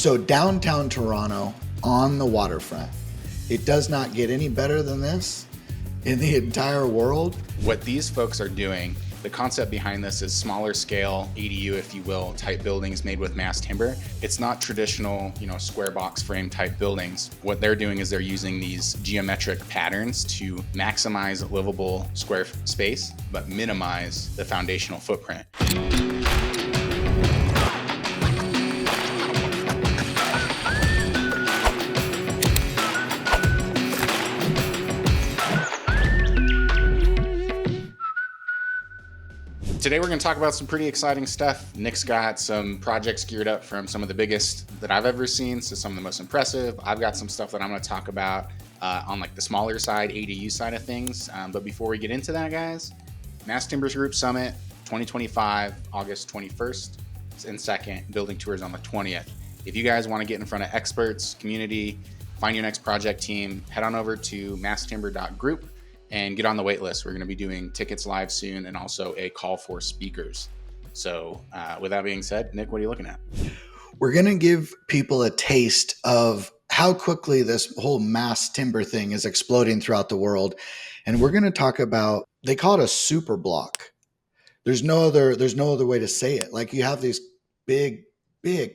So downtown Toronto on the waterfront. It does not get any better than this in the entire world. What these folks are doing, the concept behind this is smaller scale ADU, if you will, type buildings made with mass timber. It's not traditional, square box frame type buildings. What they're doing is they're using these geometric patterns to maximize livable square space, but minimize the foundational footprint. Today we're going to talk about some pretty exciting stuff. Nick's got some projects geared up from some of the biggest that I've ever seen to some of the most impressive. I've got some stuff that I'm going to talk about on like the smaller side, ADU side of things. But before we get into that, guys, Mass Timbers Group Summit 2025, August 21st and 2nd, building tours on the 20th. If you guys want to get in front of experts, community, find your next project team, head on over to masstimber.group. and get on the wait list. We're going to be doing tickets live soon and also a call for speakers. So with that being said, Nick, what are you looking at? We're going to give people a taste of how quickly this whole mass timber thing is exploding throughout the world. And we're going to talk about, they call it a super block. There's no other way to say it. Like you have these big,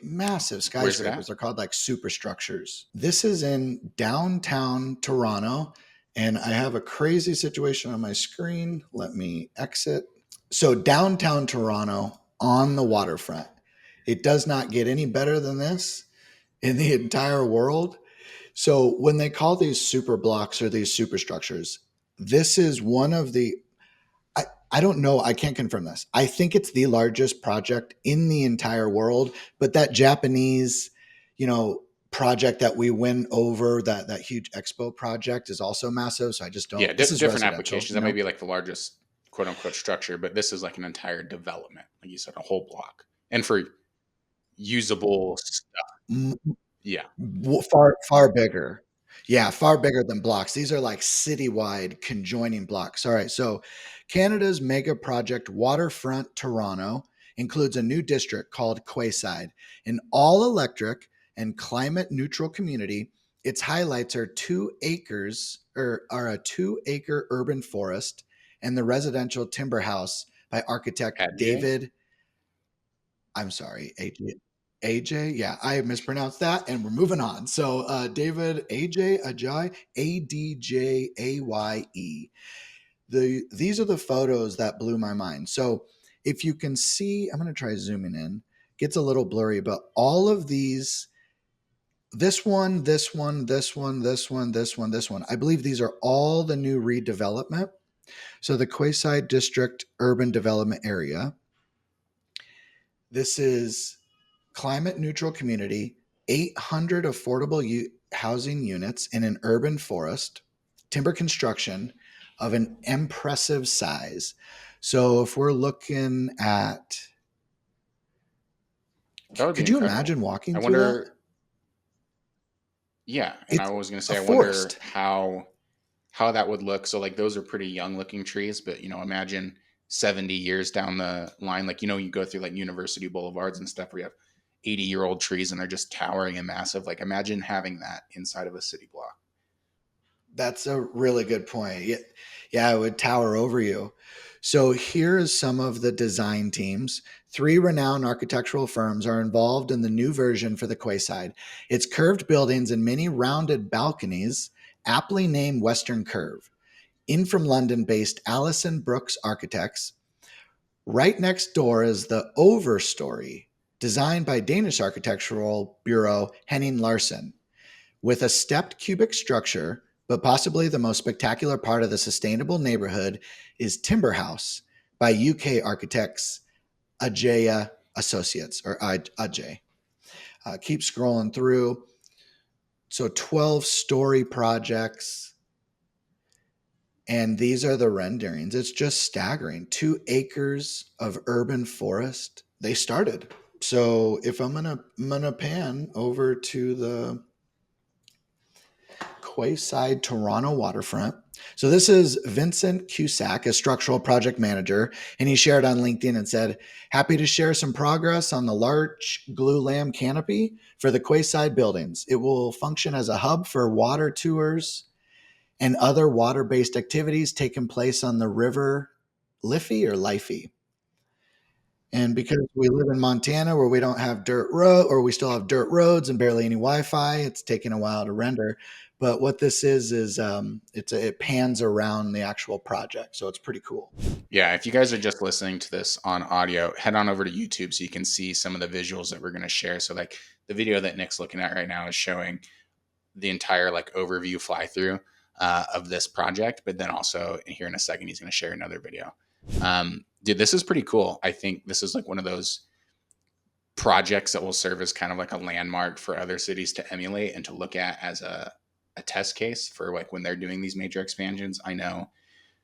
massive skyscrapers. They're called like superstructures. This is in downtown Toronto. And I have a crazy situation on my screen. Let me exit. So downtown Toronto on the waterfront. It does not get any better than this in the entire world. So when they call these super blocks or these superstructures, this is one of the, I don't know, I can't confirm this. I think it's the largest project in the entire world, but that Japanese, project that we went over, that huge expo project is also massive. So I just don't. Yeah, different applications. That may be like the largest quote unquote structure, but this is like an entire development, like you said, a whole block, and for usable stuff. Yeah, far bigger. Yeah, far bigger than blocks. These are like citywide conjoining blocks. All right, so Canada's mega project Waterfront Toronto includes a new district called Quayside, an all-electric and climate neutral community. Its highlights are 2 acres or are a 2-acre urban forest and the residential timber house by architect David. I'm sorry, AJ. Yeah, I mispronounced that and we're moving on. So David Ajay, ADJAYE. These are the photos that blew my mind. So if you can see, I'm going to try zooming in. Gets a little blurry, but all of these, this one, I believe these are all the new redevelopment. So the Quayside District Urban Development Area. This is climate neutral community, 800 affordable housing units in an urban forest, timber construction of an impressive size. So if we're looking at, could you imagine walking through that? Yeah, and I was going to say, I wonder how that would look. So like those are pretty young looking trees, but imagine 70 years down the line, like you go through like university boulevards and stuff where you have 80-year-old trees and they're just towering and massive. Like imagine having that inside of a city block. That's a really good point. Yeah, it would tower over you. So here is some of the design teams. 3 renowned architectural firms are involved in the new version for the Quayside. Its curved buildings and many rounded balconies, aptly named Western Curve. In from London-based Allison Brooks Architects. Right next door is the Overstory, designed by Danish architectural bureau Henning Larsen. With a stepped cubic structure, but possibly the most spectacular part of the sustainable neighborhood is Timber House by UK architects Ajay Associates, or Ajay. Keep scrolling through. So 12-story projects. And these are the renderings. It's just staggering. 2 acres of urban forest. They started. So if I'm gonna pan over to the Quayside Toronto waterfront. So this is Vincent Cusack, a structural project manager, and he shared on LinkedIn and said, "Happy to share some progress on the large glue lamb canopy for the Quayside buildings. It will function as a hub for water tours and other water-based activities taking place on the river Liffey or Liffey. And because we live in Montana where we don't have dirt road, or we still have dirt roads and barely any Wi-Fi, it's taking a while to render. But what this is it pans around the actual project, so it's pretty cool. Yeah, if you guys are just listening to this on audio, head on over to YouTube so you can see some of the visuals that we're going to share. So like the video that Nick's looking at right now is showing the entire like overview fly through of this project, but then also here in a second he's going to share another video. Dude, this is pretty cool. I think this is like one of those projects that will serve as kind of like a landmark for other cities to emulate and to look at as a test case for like when they're doing these major expansions. I know,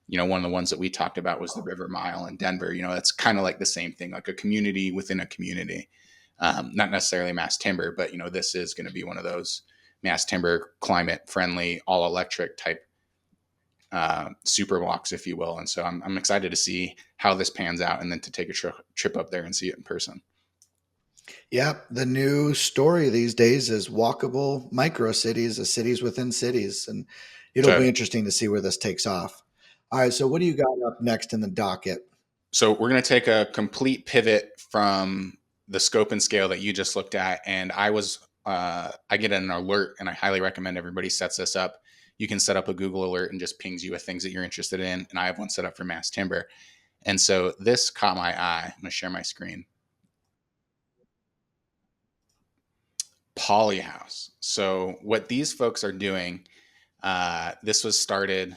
you know, one of the ones that we talked about was the River Mile in Denver. You know, that's kind of like the same thing, like a community within a community. Not necessarily mass timber, but you know, this is going to be one of those mass timber, climate friendly, all electric type super walks, if you will. And so I'm excited to see how this pans out and then to take a trip up there and see it in person. Yep, the new story these days is walkable micro cities, the cities within cities, and it'll be So interesting to see where this takes off. All right, so what do you got up next in the docket? So we're going to take a complete pivot from the scope and scale that you just looked at. And I get an alert, and I highly recommend everybody sets this up. You can set up a Google alert and just pings you with things that you're interested in. And I have one set up for mass timber. And so this caught my eye. I'm going to share my screen. Polyhouse. So what these folks are doing, this was started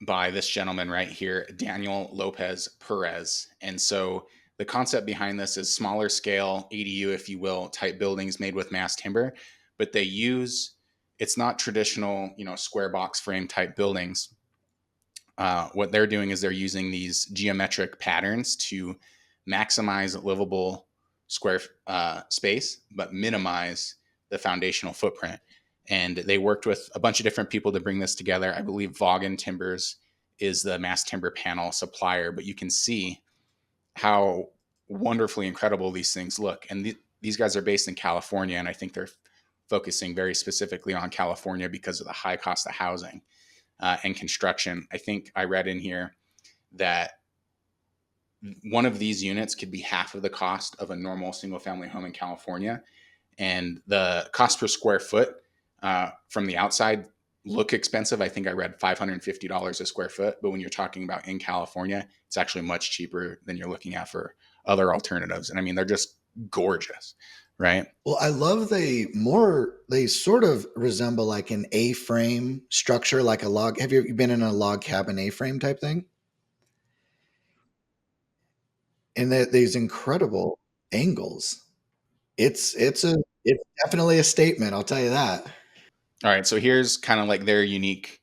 by this gentleman right here, Daniel Lopez Perez. And so the concept behind this is smaller scale ADU, if you will, type buildings made with mass timber, but they use, it's not traditional, you know, square box frame type buildings. What they're doing is they're using these geometric patterns to maximize livable square space, but minimize the foundational footprint. And they worked with a bunch of different people to bring this together. I believe Vaughan Timbers is the mass timber panel supplier, but you can see how wonderfully incredible these things look. And these guys are based in California, and I think they're focusing very specifically on California because of the high cost of housing and construction. I think I read in here that one of these units could be half of the cost of a normal single family home in California. And the cost per square foot from the outside look expensive. I think I read $550 a square foot, but when you're talking about in California, it's actually much cheaper than you're looking at for other alternatives. And I mean, they're just gorgeous, right? Well, I love they sort of resemble like an A-frame structure, like a log. Have you been in a log cabin A-frame type thing? And these incredible angles. It's definitely a statement, I'll tell you that. All right, so here's kind of like their unique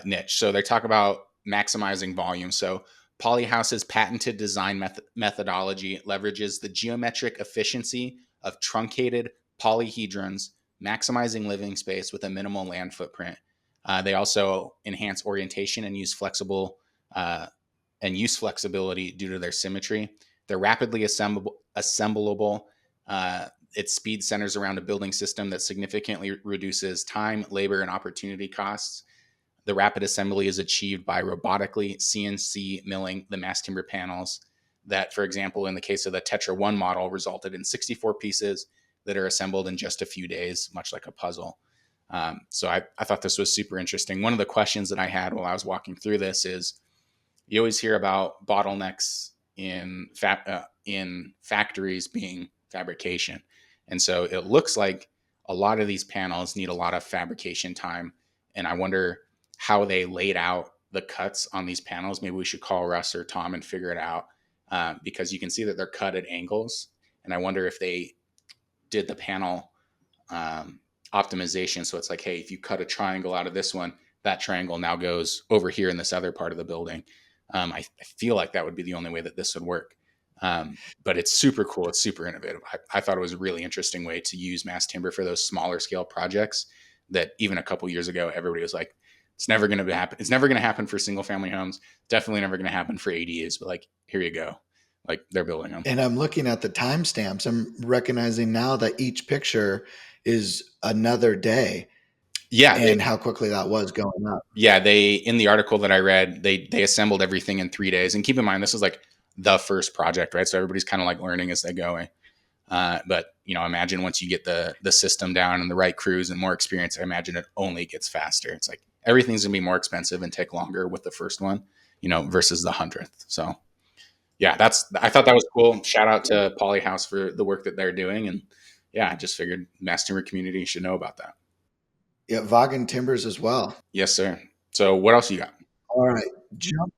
niche. So they talk about maximizing volume. So Polyhouse's patented design methodology leverages the geometric efficiency of truncated polyhedrons, maximizing living space with a minimal land footprint. They also enhance orientation and uh, use flexibility due to their symmetry. They're rapidly assemblable. Its speed centers around a building system that significantly reduces time, labor, and opportunity costs. The rapid assembly is achieved by robotically CNC milling the mass timber panels that, for example, in the case of the Tetra 1 model, resulted in 64 pieces that are assembled in just a few days, much like a puzzle. So I thought this was super interesting. One of the questions that I had while I was walking through this is, you always hear about bottlenecks in factories being fabrication. And so it looks like a lot of these panels need a lot of fabrication time. And I wonder how they laid out the cuts on these panels. Maybe we should call Russ or Tom and figure it out because you can see that they're cut at angles. And I wonder if they did the panel optimization. So it's like, hey, if you cut a triangle out of this one, that triangle now goes over here in this other part of the building. I feel like that would be the only way that this would work. But it's super cool. It's super innovative. I thought it was a really interesting way to use mass timber for those smaller scale projects that even a couple years ago, everybody was like, it's never going to happen. It's never going to happen for single family homes. Definitely never going to happen for ADUs. But like, here you go. Like they're building them. And I'm looking at the timestamps. I'm recognizing now that each picture is another day Yeah, and how quickly that was going up. they in the article that I read, they assembled everything in 3 days. And keep in mind, this is like the first project, right? So everybody's kind of like learning as they go. But imagine once you get the system down and the right crews and more experience, I imagine it only gets faster. It's like everything's gonna be more expensive and take longer with the first one, versus the 100th. So yeah, I thought that was cool. Shout out to Polyhouse for the work that they're doing, and yeah, I just figured mass timber community should know about that. Yeah, Vaughan Timbers as well. Yes, sir. So what else you got? All right. Jump.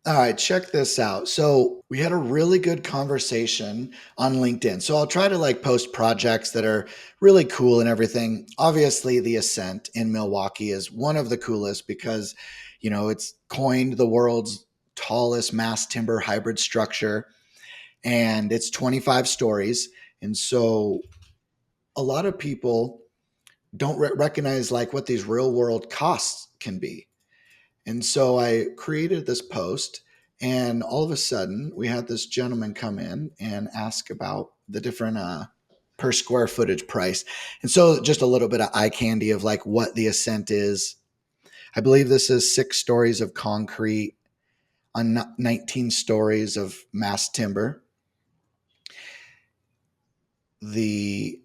All right, check this out. So we had a really good conversation on LinkedIn. So I'll try to like post projects that are really cool and everything. Obviously, the Ascent in Milwaukee is one of the coolest because, it's coined the world's tallest mass timber hybrid structure and it's 25 stories. And so a lot of people don't recognize like what these real world costs can be. And so I created this post, and all of a sudden, we had this gentleman come in and ask about the different per square footage price. And so, just a little bit of eye candy of like what the Ascent is. I believe this is 6 stories of concrete on 19 stories of mass timber. The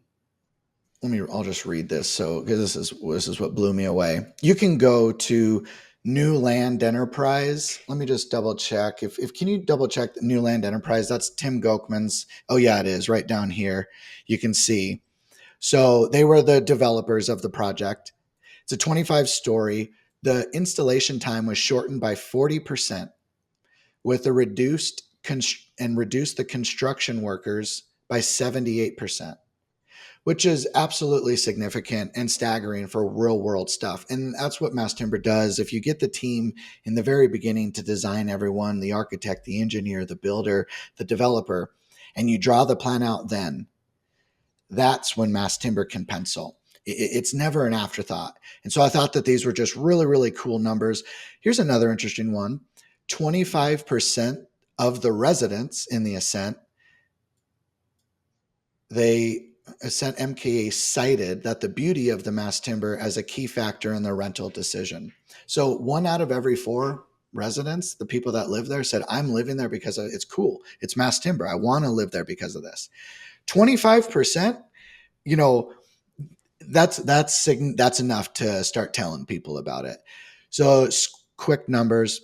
I'll just read this. So, because this is what blew me away. You can go to New Land Enterprise. Let me just double check. If can you double check the New Land Enterprise? That's Tim Gochman's. Oh yeah, it is right down here. You can see. So they were the developers of the project. It's a 25 story. The installation time was shortened by 40% with a reduced the construction workers by 78%, which is absolutely significant and staggering for real world stuff. And that's what mass timber does. If you get the team in the very beginning to design everyone, the architect, the engineer, the builder, the developer, and you draw the plan out, then that's when mass timber can pencil. It's never an afterthought. And so I thought that these were just really, really cool numbers. Here's another interesting one. 25% of the residents in the Ascent, Ascent MKA cited that the beauty of the mass timber as a key factor in their rental decision. So 1 out of every 4 residents, the people that live there, said, I'm living there because it's cool. It's mass timber. I want to live there because of this. 25%, you know, that's enough to start telling people about it. So quick numbers: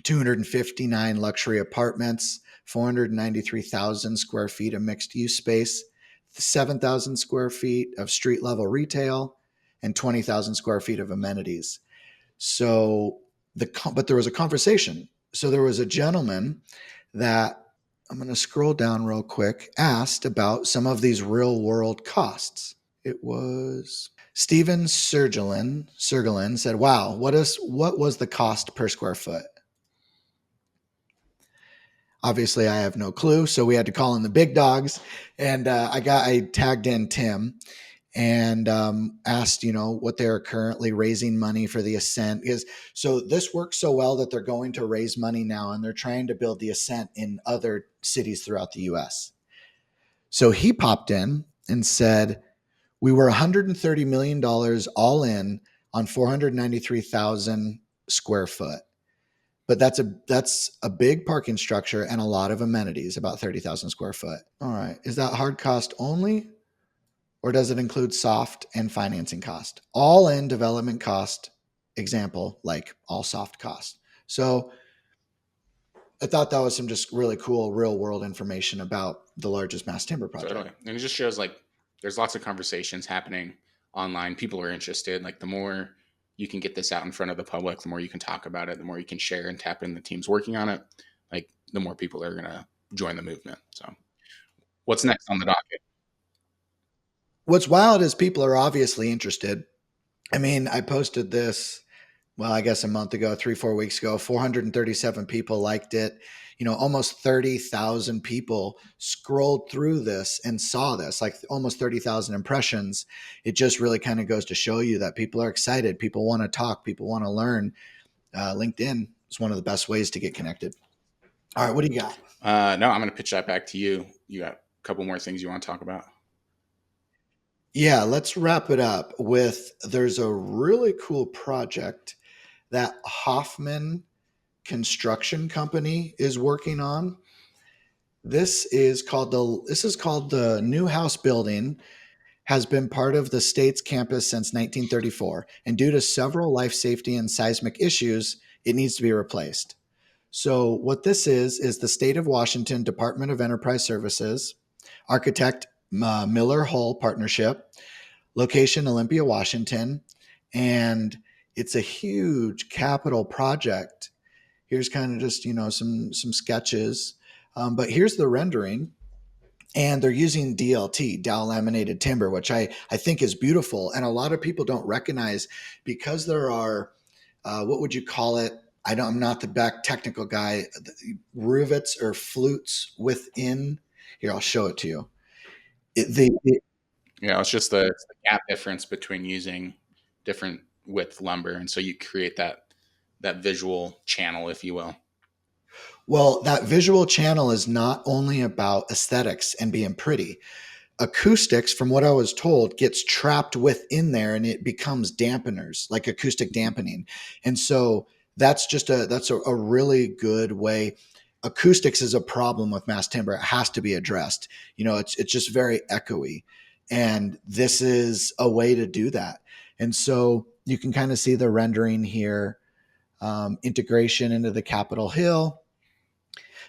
259 luxury apartments, 493,000 square feet of mixed use space, 7,000 square feet of street level retail, and 20,000 square feet of amenities. So but there was a conversation. So there was a gentleman that, I'm going to scroll down real quick, asked about some of these real world costs. It was Steven Sergelin said, wow, what was the cost per square foot? Obviously, I have no clue, so we had to call in the big dogs, and I tagged in Tim and asked, what they are currently raising money for the Ascent. So this works so well that they're going to raise money now, and they're trying to build the Ascent in other cities throughout the U.S. So he popped in and said, we were $130 million all in on 493,000 square foot. But that's a big parking structure and a lot of amenities, about 30,000 square foot. All right. Is that hard cost only, or does it include soft and financing cost? All in development cost, example, like all soft cost. So I thought that was some just really cool real world information about the largest mass timber project. Totally. And it just shows like there's lots of conversations happening online. People are interested. Like the more you can get this out in front of the public, the more you can talk about it, the more you can share and tap in the teams working on it, like the more people are going to join the movement. So what's next on the docket? What's wild is people are obviously interested. I mean, I posted this well, I guess a month ago, 3, 4 weeks ago, 437 people liked it. Almost 30,000 people scrolled through this and saw this, like almost 30,000 impressions. It just really kind of goes to show you that people are excited. People want to talk. People want to learn. LinkedIn is one of the best ways to get connected. All right. What do you got? No, I'm going to pitch that back to you. You got a couple more things you want to talk about? Yeah, let's wrap it up with there's a really cool project that Hoffman Construction Company is working on. This is called the New House Building, has been part of the state's campus since 1934, and due to several life safety and seismic issues, it needs to be replaced. So what this is the State of Washington Department of Enterprise Services, architect Miller Hull Partnership, location Olympia, Washington, and it's a huge capital project. Here's kind of just some sketches, but here's the rendering, and they're using DLT, dow laminated timber, which I think is beautiful, and a lot of people don't recognize because there are what would you call it? I'm not the back technical guy. Rivets or flutes within. Here, I'll show it to you. It's just it's the gap difference between using different width lumber, and so you create that visual channel, if you will. Well, that visual channel is not only about aesthetics and being pretty. Acoustics, from what I was told, gets trapped within there and it becomes dampeners, like acoustic dampening. And so that's a really good way. Acoustics is a problem with mass timber. It has to be addressed. It's just very echoey. And this is a way to do that. And so you can kind of see the rendering here, integration into the Capitol Hill.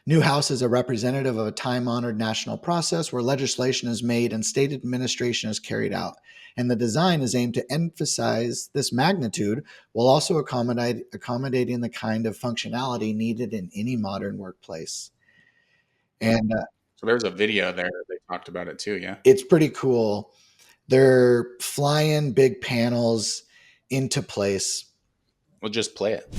New House is a representative of a time-honored national process where legislation is made and state administration is carried out. And the design is aimed to emphasize this magnitude while also accommodating the kind of functionality needed in any modern workplace. And So there's a video there that they talked about it too, yeah? it's pretty cool. They're flying big panels into place. We'll just play it.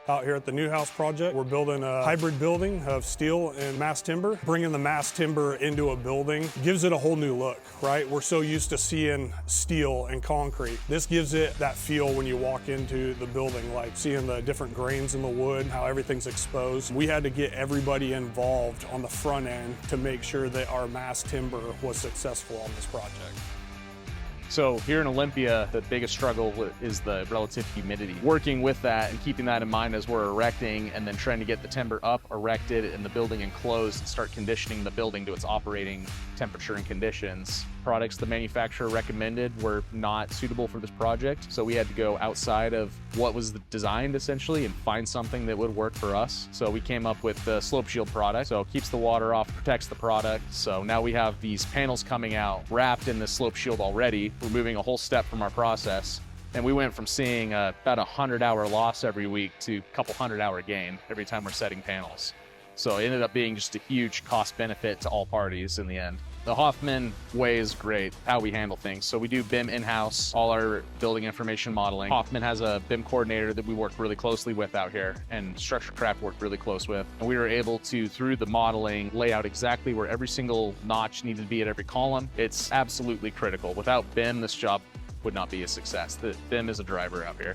Out here at the New House project, we're building a hybrid building of steel and mass timber. Bringing the mass timber into a building gives it a whole new look, right? We're so used to seeing steel and concrete. This gives it that feel when you walk into the building, like seeing the different grains in the wood, how everything's exposed. We had to get everybody involved on the front end to make sure that our mass timber was successful on this project. So here in Olympia, the biggest struggle is the relative humidity. Working with that and keeping that in mind as we're erecting and then trying to get the timber up, erected, and the building enclosed and start conditioning the building to its operating temperature and conditions. Products the manufacturer recommended were not suitable for this project, so we had to go outside of what was designed essentially and find something that would work for us. So we came up with the Slope Shield product. So it keeps the water off, protects the product. So now we have these panels coming out wrapped in the Slope Shield already, removing a whole step from our process. And we went from seeing about 100-hour loss every week to a couple 100-hour gain every time we're setting panels. So it ended up being just a huge cost benefit to all parties in the end. The Hoffman way is great, how we handle things. So we do BIM in-house, all our building information modeling. Hoffman has a BIM coordinator that we work really closely with out here, and Structure Craft worked really close with. And we were able to, through the modeling, lay out exactly where every single notch needed to be at every column. It's absolutely critical. Without BIM, this job would not be a success. The BIM is a driver out here.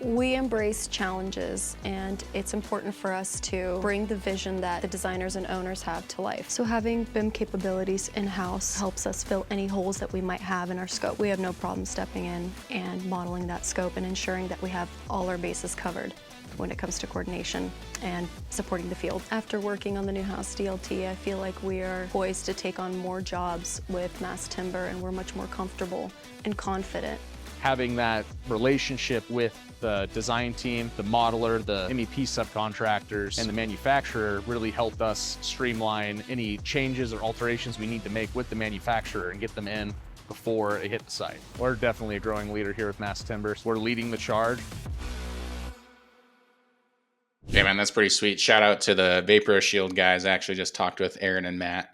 We embrace challenges, and it's important for us to bring the vision that the designers and owners have to life. So having BIM capabilities in-house helps us fill any holes that we might have in our scope. We have no problem stepping in and modeling that scope and ensuring that we have all our bases covered when it comes to coordination and supporting the field. After working on the New House DLT, I feel like we are poised to take on more jobs with mass timber, and we're much more comfortable and confident. Having that relationship with the design team, the modeler, the MEP subcontractors, and the manufacturer really helped us streamline any changes or alterations we need to make with the manufacturer and get them in before it hit the site. We're definitely a growing leader here with mass timbers. We're leading the charge. Yeah, man, that's pretty sweet. Shout out to the Vapor Shield guys. I actually just talked with Aaron and Matt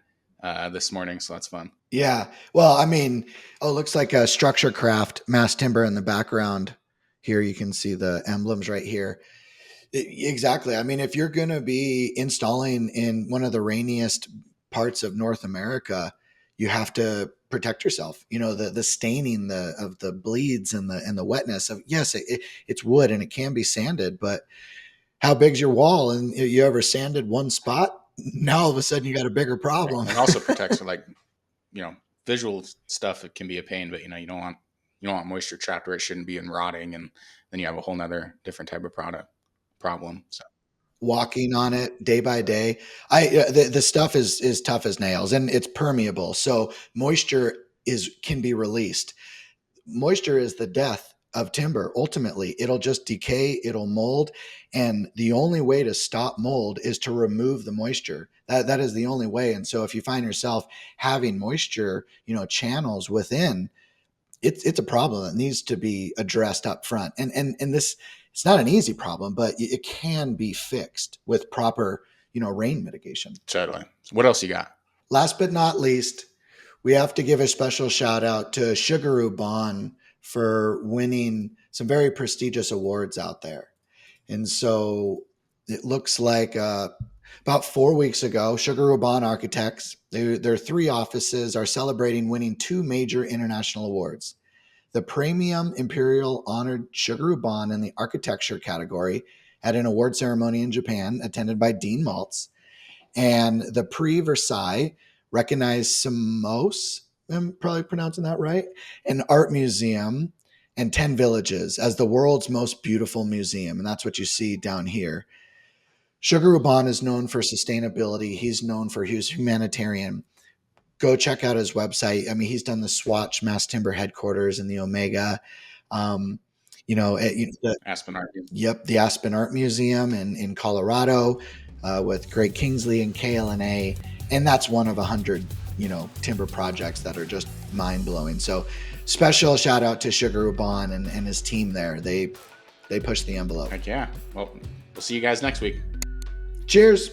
this morning, so that's fun. Yeah. Well, I mean, oh, looks like a structure craft mass timber in the background. Here you can see the emblems right here. Exactly. I mean, if you're going to be installing in one of the rainiest parts of North America, you have to protect yourself. You know, the staining of the bleeds and the wetness of, yes, it's wood and it can be sanded, but how big's your wall? And you ever sanded one spot? Now all of a sudden you got a bigger problem. It also protects for like, visual stuff. It can be a pain, but you don't want moisture trapped where it shouldn't be and rotting, and then you have a whole nother different type of problem. So Walking on it day by day, the stuff is tough as nails and it's permeable, so moisture can be released. Moisture is the death of timber. Ultimately, it'll just decay, it'll mold, and the only way to stop mold is to remove the moisture. That is the only way. And so if you find yourself having moisture, channels within, it's a problem that needs to be addressed up front. And this, it's not an easy problem, but it can be fixed with proper, rain mitigation. totally. What else you got? Last but not least, we have to give a special shout out to Sugaru Bond for winning some very prestigious awards out there. And so it looks like about 4 weeks ago, Sugaru Bond Architects, their 3 offices are celebrating winning 2 major international awards. The Premium Imperial honored Sugaru Bond in the architecture category at an award ceremony in Japan attended by Dean Maltz. And the Prix Versailles recognized Samos, I'm probably pronouncing that right, an art museum and 10 villages as the world's most beautiful museum. And that's what you see down here. Sugaru Bond is known for sustainability. He's known for his humanitarian. Go check out his website. I mean, he's done the Swatch Mass Timber headquarters in the Omega. Aspen Art. Yep, the Aspen Art Museum in Colorado with Greg Kingsley and KLNA. And that's one of 100, timber projects that are just mind blowing. So special shout out to Sugaru Bond and his team there. They pushed the envelope. Heck yeah. Well, we'll see you guys next week. Cheers.